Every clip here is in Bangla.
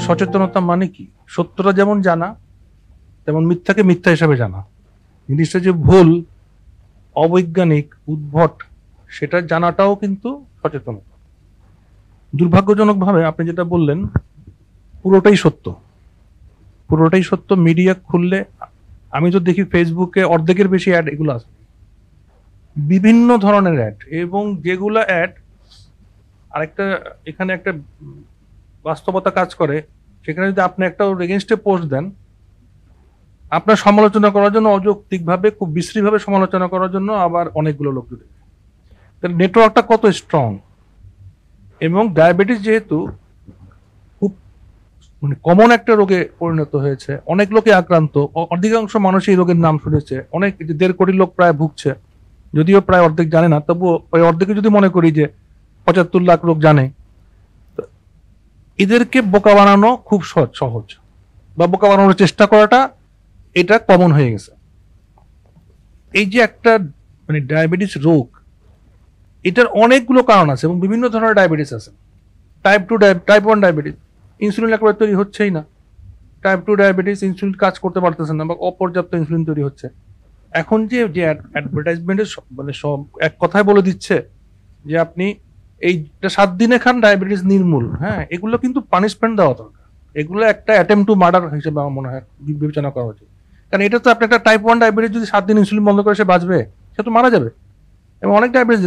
সচেতনতা মানে কি? সত্যটা যেমন জানা, তেমন মিথ্যাকে মিথ্যা হিসাবে জানা। জিনিসটা যে ভুল, অবৈজ্ঞানিক, উদ্ভট, সেটা জানাটাও কিন্তু সচেতনতা। দুর্ভাগ্যজনকভাবে আপনি যেটা বললেন, পুরোটাই সত্য। পুরোটাই সত্য। মিডিয়া খুললে আমি তো দেখি ফেসবুকে অর্ধেকের বেশি অ্যাড এগুলো আছে, বিভিন্ন ধরনের অ্যাড, এবং যেগুলো অ্যাড আরেকটা, এখানে একটা বাস্তবতা কাজ করে। সেখানে যদি আপনি একটা ওর এগেনস্টে পোস্ট দেন, আপনার সমালোচনা করার জন্য অযৌক্তিকভাবে, খুব বিশ্রীভাবে সমালোচনা করার জন্য আবার অনেকগুলো লোক জুড়ে, তাহলে নেটওয়ার্কটা কত স্ট্রং। এবং ডায়াবেটিস যেহেতু খুব মানে কমন একটা রোগে পরিণত হয়েছে, অনেক লোকে আক্রান্ত, অধিকাংশ মানুষ এই রোগের নাম শুনেছে, অনেক 1.5 কোটি লোক প্রায় ভুগছে, যদিও প্রায় অর্ধেক জানে না, তবুও ওই অর্ধেকে যদি মনে করি যে 75 লাখ লোক জানে, তো এদেরকে বোকা বানানো খুব সহজ, বা বোকা বানানোর চেষ্টা করাটা এটা কমন হয়ে গেছে। এই যে একটা মানে ডায়াবেটিস রোগ, এটার অনেকগুলো কারণ আছে এবং বিভিন্ন ধরনের ডায়াবেটিস আছে। টাইপ 1 ডায়াবেটিস, ইনসুলিন একেবারে তৈরি হচ্ছেই না। টাইপ 2 ডায়াবেটিস, ইনসুলিন কাজ করতে পারতেছে না বা অপর্যাপ্ত ইনসুলিন তৈরি হচ্ছে। এখন যে যে অ্যাডভার্টাইজমেন্টে মানে সব এক কথায় বলে দিচ্ছে যে আপনি এইটা 7 দিনে খান, ডায়াবেটিস নির্মূল। হ্যাঁ, এগুলো কিন্তু পানিশমেন্ট দেওয়া দরকার। এগুলো একটা অ্যাটেম্প টু মার্ডার হিসেবে আমার মনে হয় বিবেচনা করা উচিত। কারণ এটা তো আপনি একটা টাইপ 1 ডায়াবেটিস যদি 7 দিন ইনসুলিন বন্ধ করে সে বাঁচবে, সে তো মারা যাবে। এবং অনেক ডায়াবেটিস,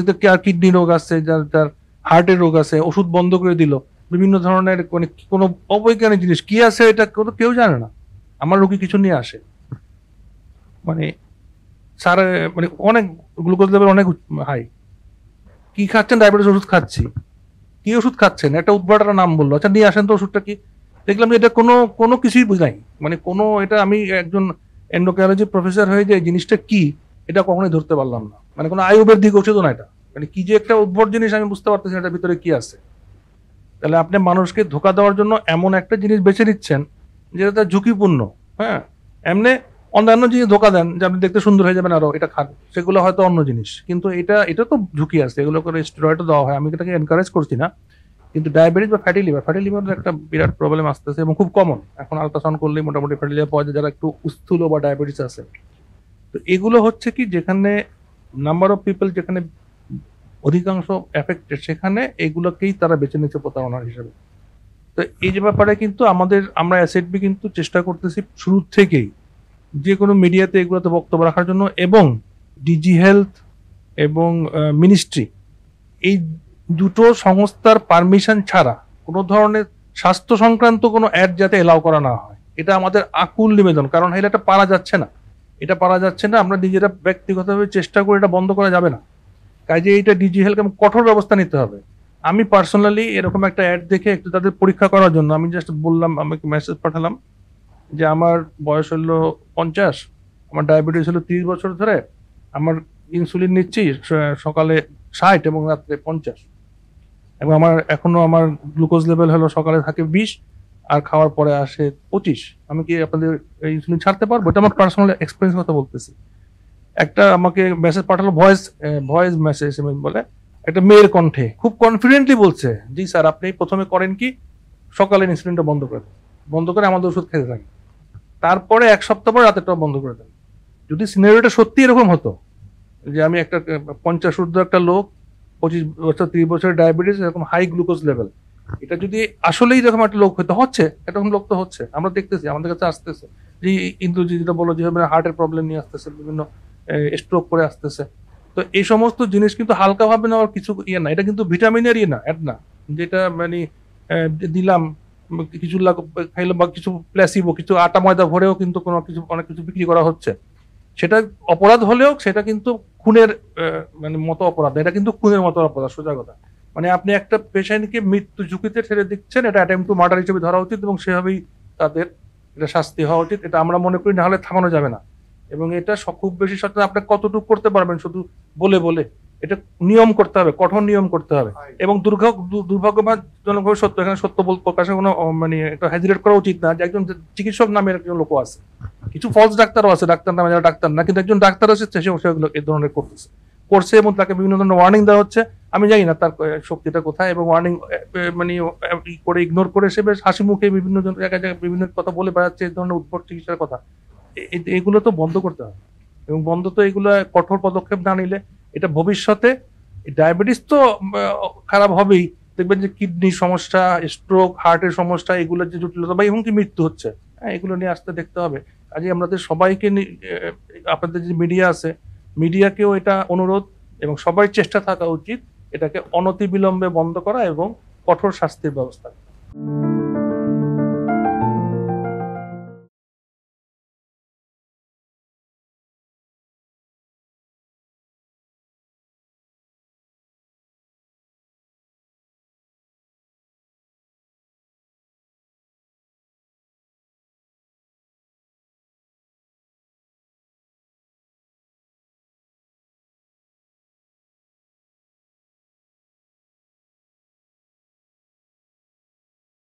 কিডনি রোগ আছে, যার হার্টের রোগ আছে, ওষুধ বন্ধ করে দিল, বিভিন্ন ধরনের মানে কোনো অবৈজ্ঞানিক জিনিস কি আছে এটা কেউ জানে না। আমার রোগী কিছু নিয়ে আসে, মানে স্যার, মানে অনেক গ্লুকোজ লেভেল অনেক হাই, কি খাচ্ছেন? ডায়াবেটিস ওষুধ খাচ্ছি। কি ওষুধ খাচ্ছেন? একটা উদ্ভট নাম বললো, আচ্ছা নিয়ে আসেন তো ওষুধটা কি। দেখলাম যে এটা কোনো কোনো কিছুই বুঝাই, মানে কোনো, এটা আমি একজন এন্ডোক্রাইনোলজি প্রফেসর হয়ে যে জিনিসটা কি এটা কখনোই ধরতে পারলাম না। মানে কোনো আয়ুর্বেদিক ওষুধ না এটা, মানে কি যে একটা উদ্ভট জিনিস, আমি বুঝতে পারতেছি না এটার ভিতরে কি আছে। তাহলে আপনি মানুষকে ধোকা দেওয়ার জন্য এমন একটা জিনিস বেছে নিচ্ছেন যেটা ঝুঁকিপূর্ণ। হ্যাঁ, এমনি অন্যান্য জিনিস ধোকা দেন যে আপনি দেখতে সুন্দর হয়ে যাবেন আরো, এটা খান, সেগুলো হয়তো অন্য জিনিস, কিন্তু এটা তো ঝুঁকি আছে, এগুলো করে স্টেরয়েডও দেওয়া হয়, আমি এটাকে এনকারেজ করছি না। কিন্তু ডায়াবেটিস বা ফ্যাটি লিভারের একটা বিরাট প্রবলেম আসতেছে এবং খুব কমন। এখন আলট্রাসাউন্ড করলেই মোটামুটি ফ্যাটি লিভার পাওয়া যায় যারা একটু স্থূল বা ডায়াবেটিস আছে। তো এগুলো হচ্ছে কি, যেখানে নাম্বার অফ পিপল, যেখানে অধিকাংশ এফেক্টেড, সেখানে এগুলোকেই তারা বেছে নিচ্ছে প্রতারণার হিসেবে। তো এই যে ব্যাপারে কিন্তু আমরা এসএডবি কিন্তু চেষ্টা করতেছি শুরু থেকেই যে কোনো মিডিয়াতে এগুলোতে বক্তব্য রাখার জন্য, এবং ডিজি হেলথ এবং মিনিস্ট্রি, এই দুটো সংস্থার পারমিশন ছাড়া কোনো ধরনের স্বাস্থ্য সংক্রান্ত কোনো অ্যাড যাতে এলাও করা না হয়, এটা আমাদের আকুল নিবেদন। কারণ এটা পারা যাচ্ছে না, আমরা নিজেরা ব্যক্তিগতভাবে চেষ্টা করে এটা বন্ধ করা যাবে না। কাজে এইটা ডিজি হেলথ এবং কঠোর ব্যবস্থা নিতে হবে। আমি পার্সোনালি এরকম একটা অ্যাড দেখে একটু তাদের পরীক্ষা করার জন্য আমি জাস্ট বললাম, আমাকে মেসেজ পাঠালাম যে আমার বয়স হলো 50, আমার ডায়াবেটিস হলো 30 বছর ধরে, আমার ইনসুলিন নিচ্ছি সকালে 60 এবং রাত্রে 50, এবং আমার গ্লুকোজ লেভেল হলো সকালে থাকে 20 আর খাওয়ার পরে আসে 25। আমি কি আপনাদের ইনসুলিন ছাড়তে পারবো? এটা আমার পার্সোনাল এক্সপিরিয়েন্স কথা বলতেছি। একটা আমাকে মেসেজ পাঠালো, ভয়েস মেসেজ বলে, একটা মেয়ের কণ্ঠে খুব কনফিডেন্টলি বলছে, জি স্যার, আপনি প্রথমে করেন কি, সকালে ইনসুলিনটা বন্ধ করে দেন, বন্ধ করে আমাদের ওষুধ খেতে থাকেন, তারপরে 1 সপ্তাহ পর রাতেরটাও বন্ধ করে দেন। যদি সিনারিওটা সত্যি এরকম হতো যে আমি একটা 50 ঊর্ধ্ব একটা লোক, 25 বছর 30 বছরের ডায়াবেটিস, এরকম হাই গ্লুকোজ লেভেল, এটা যদি আসলেই এরকম একটা লোক হতো, হচ্ছে এরকম লোক তো হচ্ছে, আমরা দেখতেছি আমাদের কাছে আসতেছে, যে কিন্তু যেটা বলো যে হার্টের প্রবলেম নিয়ে আসতেছে, বিভিন্ন স্ট্রোক করে আসতেছে। তো এই সমস্ত জিনিস কিন্তু হালকা ভাবে নেওয়ার কিছু ইয়ে না, এটা কিন্তু ভিটামিনের ইয়ে না, অ্যাড না, যেটা মানে দিলাম কিছু খাইলাম বা কিছু প্ল্যাসিবো, কিছু আটা ময়দা ভরেও কিন্তু কোনো কিছু অনেক কিছু বিক্রি করা হচ্ছে। সেটা অপরাধ হলেও সেটা কিন্তু খুনের মানে মতো অপরাধ, এটা কিন্তু খুনের মতো অপরাধ, সোজা কথা। মানে আপনি একটা পেশেন্টকে মৃত্যু ঝুঁকিতে ঠেলে দিচ্ছেন, এটা অ্যাটেম্প টু মার্ডার হিসেবে ধরা উচিত এবং সেভাবেই তাদের এটা শাস্তি হওয়া উচিত, এটা আমরা মনে করি, না হলে থামানো যাবে না। এবং এটা খুব বেশি সচেতন আপনি কতটুকু করতে পারবেন, শুধু বলে বলে, এটা নিয়ম করতে হবে, কঠোর নিয়ম করতে হবে। এবং দুর্ভাগ্যজনকভাবে সত্য, এখানে সত্য প্রকাশে কোনো মানে একটা হেজিটেট করা উচিত না যে একজন চিকিৎসক নামের একজন লোক আছে, কিছু ফলস ডাক্তারও আছে, ডাক্তার নামে যারা ডাক্তার না, কিন্তু একজন ডাক্তার আছে সেগুলো এই ধরনের করছে, এবং তাকে বিভিন্ন ধরনের ওয়ার্নিং দেওয়া হচ্ছে, আমি জানি না তার শক্তিটা কোথায়, এবং ওয়ার্নিং মানে করে ইগনোর করে সে বেশ হাসি মুখে বিভিন্ন জায়গায় জায়গায় বিভিন্ন কথা বলে বেড়াচ্ছে, এই ধরনের উদ্ভট চিকিৎসার কথা। এগুলো তো বন্ধ করতে হবে, এবং বন্ধ তো এগুলো কঠোর পদক্ষেপ না নিলে এটা ভবিষ্যতে ডায়াবেটিস তো খারাপ হবেই, দেখবেন যে কিডনির সমস্যা, স্ট্রোক, হার্টের সমস্যা, এগুলোর যে জটিলতা বা এমনকি মৃত্যু হচ্ছে, হ্যাঁ এগুলো নিয়ে আসতে দেখতে হবে। কাজে আমাদের সবাইকে আপনাদের যে মিডিয়া আছে, মিডিয়াকেও এটা অনুরোধ এবং সবাই চেষ্টা থাকা উচিত এটাকে অনতিবিলম্বে বন্ধ করা এবং কঠোর শাস্তির ব্যবস্থা।